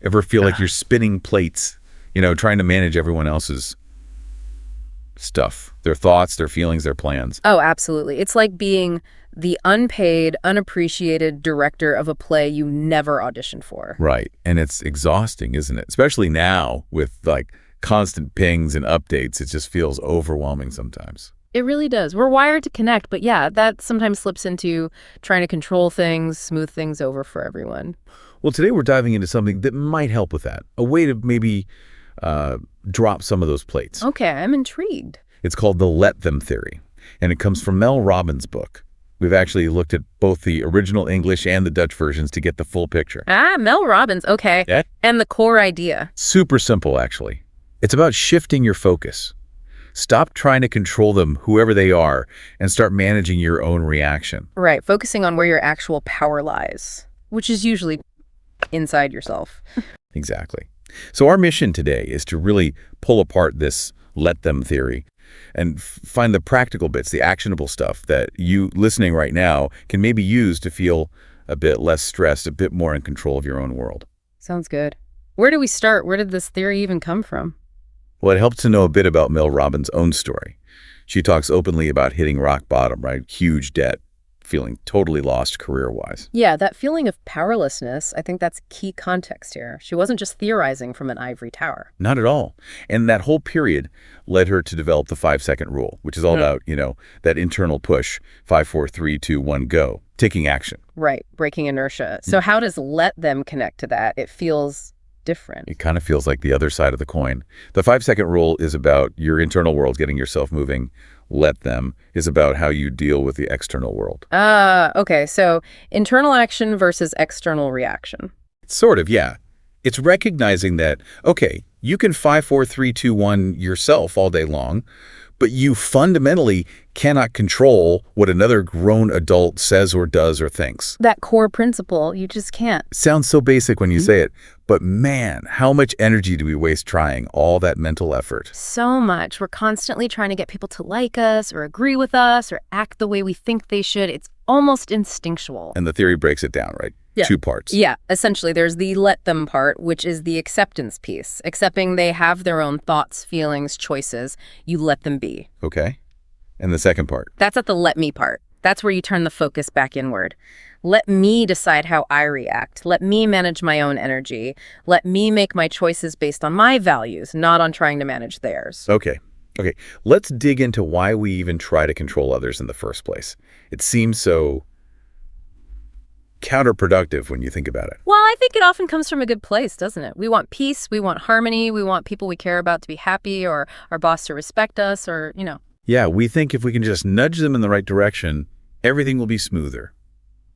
Ever feel like you're spinning plates, trying to manage everyone else's stuff, their thoughts, their feelings, their plans? Oh, absolutely. It's like being the unpaid, unappreciated director of a play you never auditioned for. Right. And it's exhausting, isn't it? Especially now with like constant pings and updates. It just feels overwhelming sometimes. It really does. We're wired to connect, but yeah, that sometimes slips into trying to control things, smooth things over for everyone. Well, today we're diving into something that might help with that, a way to maybe drop some of those plates. Okay, I'm intrigued. It's called the let them theory, and it comes from Mel Robbins' book. We've actually looked at both the original English and the Dutch versions to get the full picture. Ah, Mel Robbins, okay. Yeah. And the core idea. Super simple, actually. It's about shifting your focus. Stop trying to control them, whoever they are, and start managing your own reaction. Right, focusing on where your actual power lies, which is usually inside yourself. Exactly. So our mission today is to really pull apart this let them theory and find the practical bits, the actionable stuff that you listening right now can maybe use to feel a bit less stressed, a bit more in control of your own world. Sounds good. Where do we start? Where did this theory even come from? Well, it helps to know a bit about Mel Robbins' own story. She talks openly about hitting rock bottom, right? Huge debt, feeling totally lost career-wise. Yeah, that feeling of powerlessness, I think that's key context here. She wasn't just theorizing from an ivory tower. Not at all. And that whole period led her to develop the 5-second rule, which is all about, that internal push, 5, 4, 3, 2, 1, go, taking action. Right, breaking inertia. So how does let them connect to that? It feels different. It kind of feels like the other side of the coin. The 5-second rule is about your internal world, getting yourself moving. Let them is about how you deal with the external world. Okay. So internal action versus external reaction. Sort of, yeah. It's recognizing that, okay, you can 5, 4, 3, 2, 1 yourself all day long, but you fundamentally cannot control what another grown adult says or does or thinks. That core principle, you just can't. Sounds so basic when you say it, but man, how much energy do we waste trying all that mental effort? So much. We're constantly trying to get people to like us or agree with us or act the way we think they should. It's almost instinctual. And the theory breaks it down, right? Yeah. 2 parts. Yeah, essentially there's the let them part, which is the acceptance piece. Accepting they have their own thoughts, feelings, choices. You let them be. Okay. And the second part? That's at the let me part. That's where you turn the focus back inward. Let me decide how I react. Let me manage my own energy. Let me make my choices based on my values, not on trying to manage theirs. Okay. Let's dig into why we even try to control others in the first place. It seems so counterproductive when you think about it. Well, I think it often comes from a good place, doesn't it? We want peace, we want harmony, we want people we care about to be happy or our boss to respect us or. Yeah, we think if we can just nudge them in the right direction, everything will be smoother.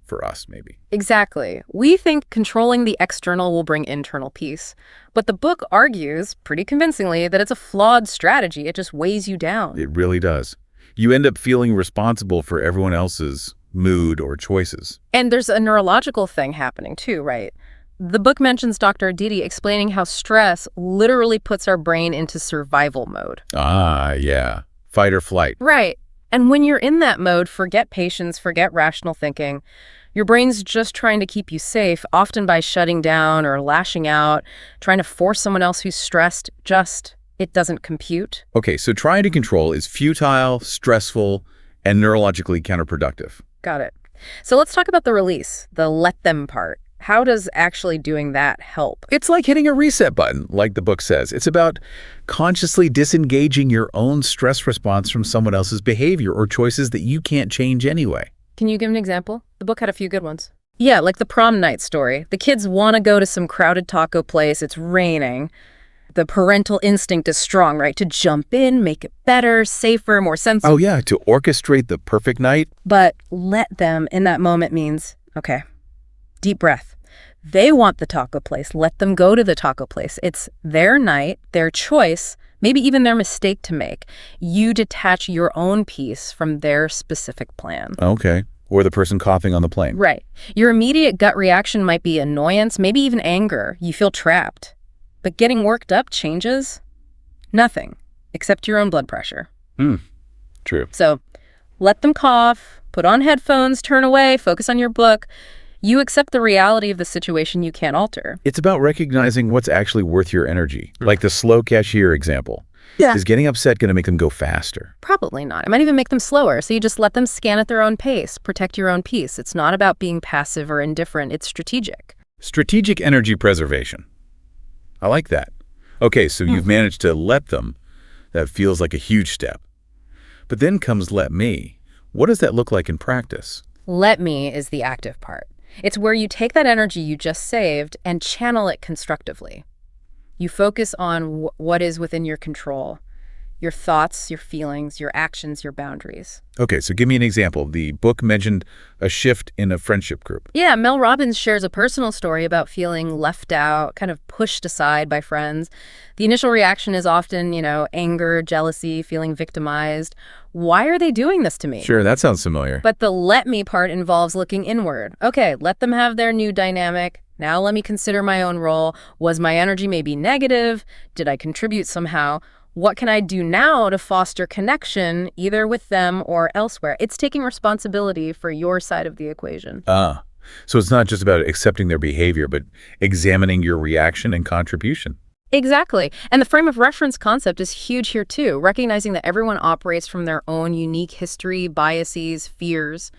For us, maybe. Exactly. We think controlling the external will bring internal peace. But the book argues, pretty convincingly, that it's a flawed strategy. It just weighs you down. It really does. You end up feeling responsible for everyone else's mood or choices. And there's a neurological thing happening too, right? The book mentions Dr. Aditi explaining how stress literally puts our brain into survival mode. Ah, yeah. Fight or flight. Right. And when you're in that mode, forget patience, forget rational thinking. Your brain's just trying to keep you safe, often by shutting down or lashing out, trying to force someone else who's stressed. It doesn't compute. Okay, so trying to control is futile, stressful, and neurologically counterproductive. Got it. So let's talk about the release, the let them part. How does actually doing that help? It's like hitting a reset button, like the book says. It's about consciously disengaging your own stress response from someone else's behavior or choices that you can't change anyway. Can you give an example? The book had a few good ones. Yeah, like the prom night story. The kids want to go to some crowded taco place. It's raining. The parental instinct is strong, right? To jump in, make it better, safer, more sensible. Oh, yeah, to orchestrate the perfect night. But let them in that moment means, okay, deep breath. They want the taco place. Let them go to the taco place. It's their night, their choice, maybe even their mistake to make. You detach your own piece from their specific plan. Okay. Or the person coughing on the plane. Right. Your immediate gut reaction might be annoyance, maybe even anger. You feel trapped. But getting worked up changes nothing, except your own blood pressure. True. So let them cough, put on headphones, turn away, focus on your book. You accept the reality of the situation you can't alter. It's about recognizing what's actually worth your energy. Like the slow cashier example. Yeah. Is getting upset going to make them go faster? Probably not. It might even make them slower, so you just let them scan at their own pace. Protect your own peace. It's not about being passive or indifferent. It's strategic. Strategic energy preservation. I like that. Okay, so you've managed to let them. That feels like a huge step. But then comes let me. What does that look like in practice? Let me is the active part. It's where you take that energy you just saved and channel it constructively. You focus on what is within your control, your thoughts, your feelings, your actions, your boundaries. Okay, so give me an example. The book mentioned a shift in a friendship group. Yeah, Mel Robbins shares a personal story about feeling left out, kind of pushed aside by friends. The initial reaction is often, anger, jealousy, feeling victimized. Why are they doing this to me? Sure, that sounds familiar. But the let me part involves looking inward. Okay, let them have their new dynamic. Now let me consider my own role. Was my energy maybe negative? Did I contribute somehow? What can I do now to foster connection, either with them or elsewhere? It's taking responsibility for your side of the equation. So it's not just about accepting their behavior, but examining your reaction and contribution. Exactly. And the frame of reference concept is huge here too, recognizing that everyone operates from their own unique history, biases, fears,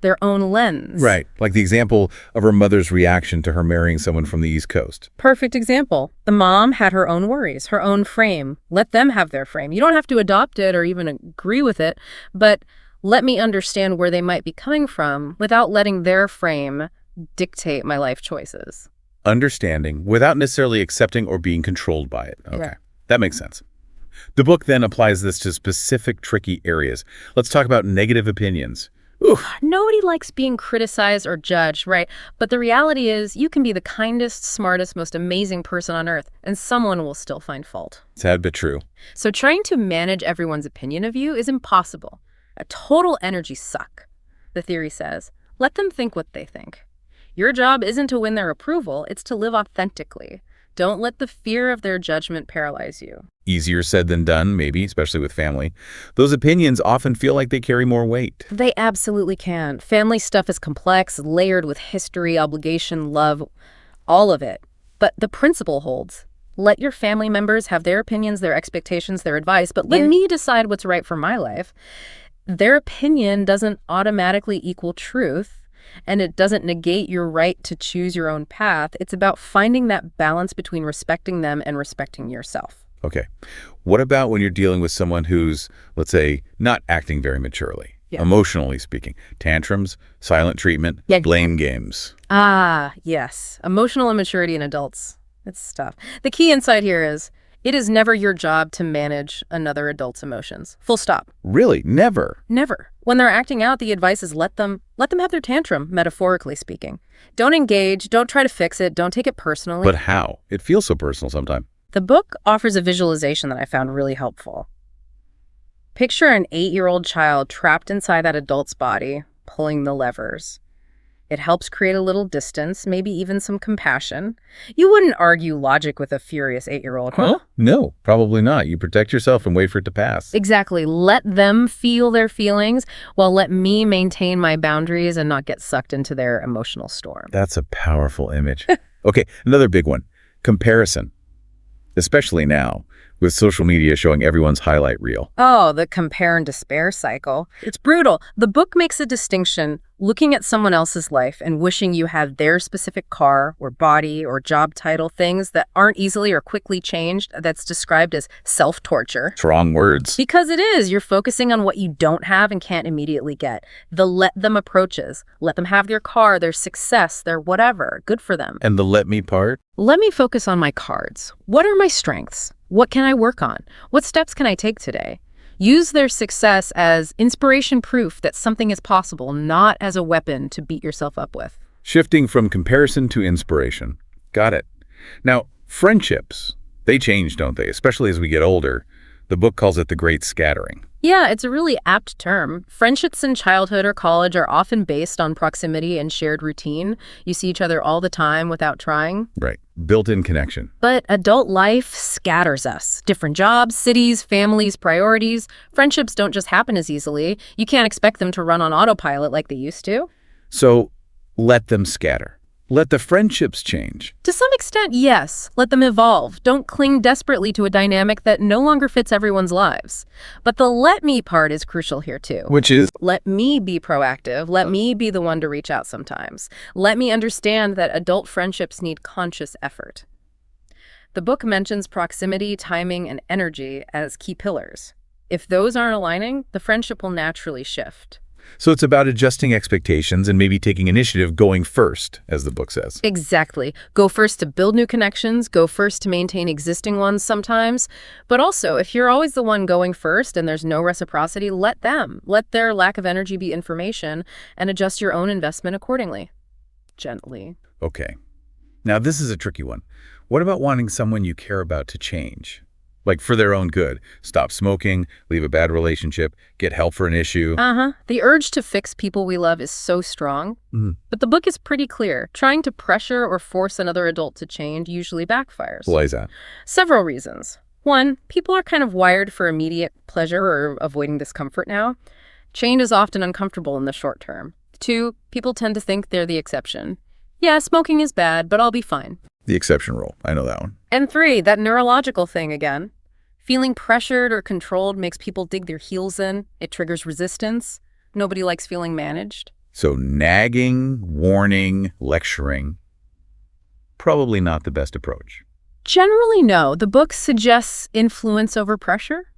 their own lens. Right, like the example of her mother's reaction to her marrying someone from the East Coast. Perfect example. The mom had her own worries, her own frame. Let them have their frame. You don't have to adopt it or even agree with it, but let me understand where they might be coming from without letting their frame dictate my life choices. Understanding without necessarily accepting or being controlled by it. Okay, Yeah. That makes sense. The book then applies this to specific tricky areas. Let's talk about negative opinions. Ooh. Nobody likes being criticized or judged, right? But the reality is you can be the kindest, smartest, most amazing person on earth, and someone will still find fault. Sad but true. So trying to manage everyone's opinion of you is impossible. A total energy suck. The theory says, let them think what they think. Your job isn't to win their approval, it's to live authentically. Don't let the fear of their judgment paralyze you. Easier said than done, maybe, especially with family. Those opinions often feel like they carry more weight. They absolutely can. Family stuff is complex, layered with history, obligation, love, all of it. But the principle holds. Let your family members have their opinions, their expectations, their advice, but let me decide what's right for my life. Their opinion doesn't automatically equal truth, and it doesn't negate your right to choose your own path. It's about finding that balance between respecting them and respecting yourself. Okay. What about when you're dealing with someone who's, let's say, not acting very maturely, emotionally speaking? Tantrums, silent treatment, blame games. Yes. Emotional immaturity in adults. It's tough. The key insight here is, it is never your job to manage another adult's emotions. Full stop. Really? Never? Never. When they're acting out, the advice is let them have their tantrum, metaphorically speaking. Don't engage, don't try to fix it, don't take it personally. But how? It feels so personal sometimes. The book offers a visualization that I found really helpful. Picture an 8-year-old child trapped inside that adult's body, pulling the levers. It helps create a little distance, maybe even some compassion. You wouldn't argue logic with a furious 8-year-old, huh? No, probably not. You protect yourself and wait for it to pass. Exactly. Let them feel their feelings, while let me maintain my boundaries and not get sucked into their emotional storm. That's a powerful image. Okay, another big one. Comparison. Especially now, with social media showing everyone's highlight reel. Oh, the compare and despair cycle. It's brutal. The book makes a distinction, looking at someone else's life and wishing you had their specific car or body or job title, things that aren't easily or quickly changed. That's described as self-torture. Strong words. Because it is. You're focusing on what you don't have and can't immediately get. The let them approaches. Let them have their car, their success, their whatever. Good for them. And the let me part? Let me focus on my cards. What are my strengths? What can I work on? What steps can I take today? Use their success as inspiration proof that something is possible, not as a weapon to beat yourself up with. Shifting from comparison to inspiration. Got it. Now, friendships, they change, don't they? Especially as we get older. The book calls it the great scattering. Yeah, it's a really apt term. Friendships in childhood or college are often based on proximity and shared routine. You see each other all the time without trying. Right. Built-in connection. But adult life scatters us. Different jobs, cities, families, priorities. Friendships don't just happen as easily. You can't expect them to run on autopilot like they used to. So Let them scatter. Let the friendships change. To some extent, yes. Let them evolve. Don't cling desperately to a dynamic that no longer fits everyone's lives. But the let me part is crucial here too. Which is? Let me be proactive. Let me be the one to reach out sometimes. Let me understand that adult friendships need conscious effort. The book mentions proximity, timing, and energy as key pillars. If those aren't aligning, the friendship will naturally shift. So it's about adjusting expectations and maybe taking initiative, going first, as the book says. Exactly. Go first to build new connections, go first to maintain existing ones sometimes. But also, if you're always the one going first and there's no reciprocity, let them. Let their lack of energy be information and adjust your own investment accordingly. Gently. Okay. Now, this is a tricky one. What about wanting someone you care about to change? Like for their own good. Stop smoking, leave a bad relationship, get help for an issue. The urge to fix people we love is so strong. But the book is pretty clear. Trying to pressure or force another adult to change usually backfires. Why is that? Several reasons. One, people are kind of wired for immediate pleasure or avoiding discomfort now. Change is often uncomfortable in the short term. Two, people tend to think they're the exception. Yeah, smoking is bad, but I'll be fine. The exception rule. I know that one. And three, that neurological thing again. Feeling pressured or controlled makes people dig their heels in. It triggers resistance. Nobody likes feeling managed. So nagging, warning, lecturing, probably not the best approach. Generally, no. The book suggests influence over pressure,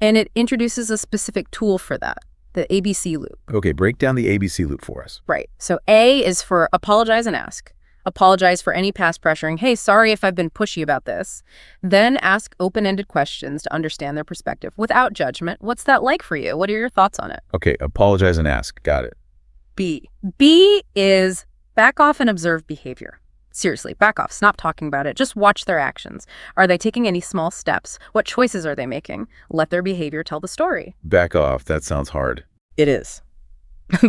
and it introduces a specific tool for that, the ABC loop. Okay, break down the ABC loop for us. Right. So A is for apologize and ask. Apologize for any past pressuring. Hey, sorry if I've been pushy about this. Then ask open-ended questions to understand their perspective without judgment. What's that like for you? What are your thoughts on it? Okay, apologize and ask. Got it. B. B is back off and observe behavior. Seriously, back off. Stop talking about it. Just watch their actions. Are they taking any small steps? What choices are they making? Let their behavior tell the story. Back off. That sounds hard. It is,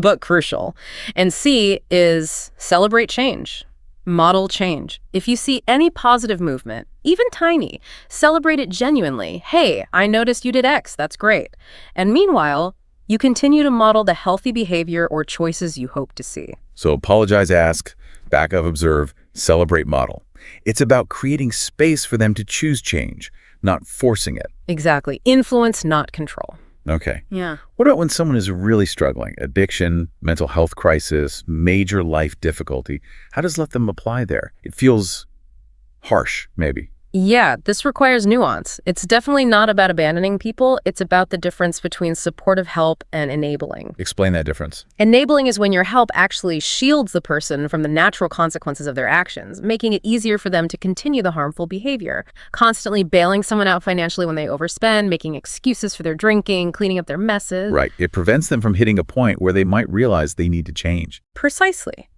but crucial. And C is celebrate change. Model change. If you see any positive movement, even tiny, celebrate it genuinely. Hey, I noticed you did X. That's great. And meanwhile, you continue to model the healthy behavior or choices you hope to see. So apologize, ask, back up, observe, celebrate, model. It's about creating space for them to choose change, not forcing it. Exactly. Influence, not control. Okay. Yeah. What about when someone is really struggling? Addiction, mental health crisis, major life difficulty. How does let them apply there? It feels harsh, maybe. Yeah, this requires nuance. It's definitely not about abandoning people. It's about the difference between supportive help and enabling. Explain that difference. Enabling is when your help actually shields the person from the natural consequences of their actions, making it easier for them to continue the harmful behavior. Constantly bailing someone out financially when they overspend, making excuses for their drinking, cleaning up their messes. Right. It prevents them from hitting a point where they might realize they need to change. Precisely.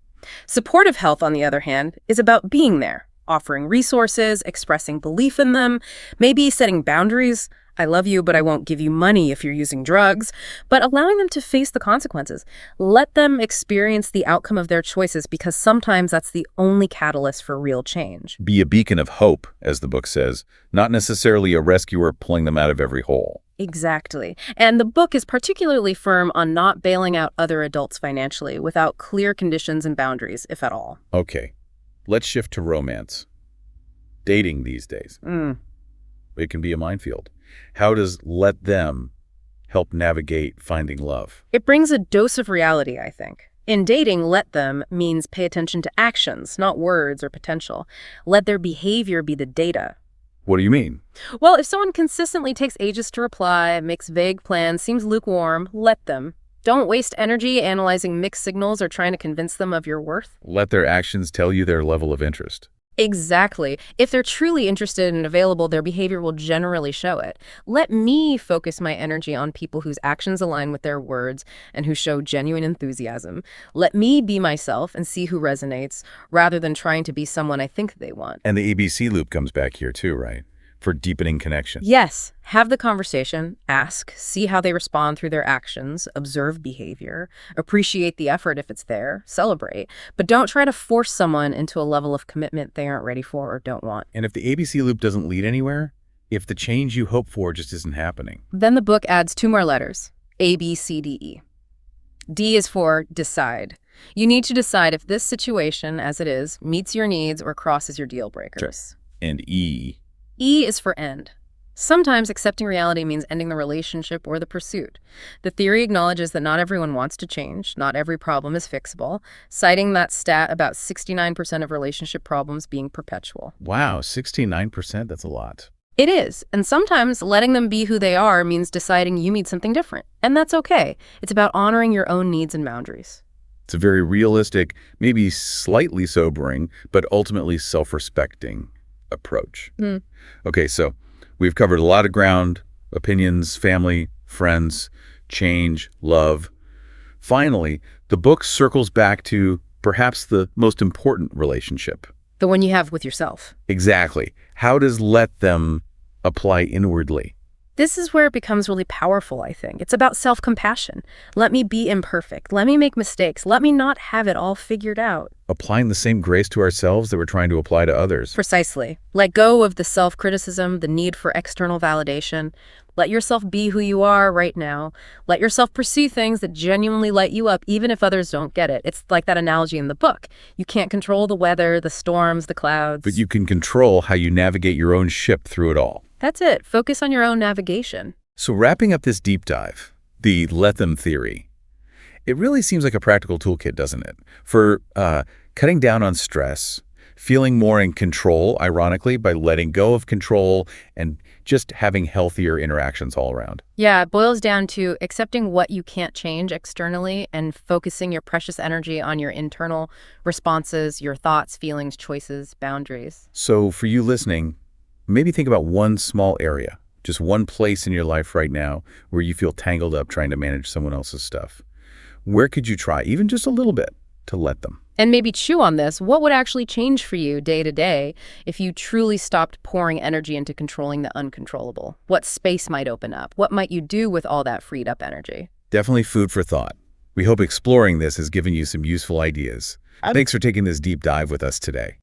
Supportive health, on the other hand, is about being there. Offering resources, expressing belief in them, maybe setting boundaries. I love you, but I won't give you money if you're using drugs. But allowing them to face the consequences. Let them experience the outcome of their choices because sometimes that's the only catalyst for real change. Be a beacon of hope, as the book says, not necessarily a rescuer pulling them out of every hole. Exactly. And the book is particularly firm on not bailing out other adults financially without clear conditions and boundaries, if at all. Okay. Let's shift to romance. Dating these days. It can be a minefield. How does let them help navigate finding love? It brings a dose of reality, I think. In dating, let them means pay attention to actions, not words or potential. Let their behavior be the data. What do you mean? Well, if someone consistently takes ages to reply, makes vague plans, seems lukewarm, let them. Don't waste energy analyzing mixed signals or trying to convince them of your worth. Let their actions tell you their level of interest. Exactly. If they're truly interested and available, their behavior will generally show it. Let me focus my energy on people whose actions align with their words and who show genuine enthusiasm. Let me be myself and see who resonates, rather than trying to be someone I think they want. And the ABC loop comes back here too, right? For deepening connection. Yes. Have the conversation, ask, see how they respond through their actions, observe behavior, appreciate the effort if it's there, celebrate. But don't try to force someone into a level of commitment they aren't ready for or don't want. And if the ABC loop doesn't lead anywhere, if the change you hope for just isn't happening. Then the book adds 2 more letters, A, B, C, D, E. D is for decide. You need to decide if this situation, as it is, meets your needs or crosses your deal breakers. And E. E is for end. Sometimes accepting reality means ending the relationship or the pursuit. The theory acknowledges that not everyone wants to change, not every problem is fixable, citing that stat about 69% of relationship problems being perpetual. Wow, 69%, that's a lot. It is, and sometimes letting them be who they are means deciding you need something different, and that's okay. It's about honoring your own needs and boundaries. It's a very realistic, maybe slightly sobering, but ultimately self-respecting approach. Okay, so we've covered a lot of ground: opinions, family, friends, change, love. Finally, the book circles back to perhaps the most important relationship. The one you have with yourself. Exactly. How does let them apply inwardly? This is where it becomes really powerful, I think. It's about self-compassion. Let me be imperfect. Let me make mistakes. Let me not have it all figured out. Applying the same grace to ourselves that we're trying to apply to others. Precisely. Let go of the self-criticism, the need for external validation. Let yourself be who you are right now. Let yourself pursue things that genuinely light you up, even if others don't get it. It's like that analogy in the book. You can't control the weather, the storms, the clouds. But you can control how you navigate your own ship through it all. That's it. Focus on your own navigation. So wrapping up this deep dive, the let them theory, it really seems like a practical toolkit, doesn't it? For cutting down on stress, feeling more in control, ironically, by letting go of control and just having healthier interactions all around. Yeah, it boils down to accepting what you can't change externally and focusing your precious energy on your internal responses, your thoughts, feelings, choices, boundaries. So for you listening, maybe think about one small area, just one place in your life right now where you feel tangled up trying to manage someone else's stuff. Where could you try, even just a little bit, to let them? And maybe chew on this. What would actually change for you day to day if you truly stopped pouring energy into controlling the uncontrollable? What space might open up? What might you do with all that freed up energy? Definitely food for thought. We hope exploring this has given you some useful ideas. Thanks for taking this deep dive with us today.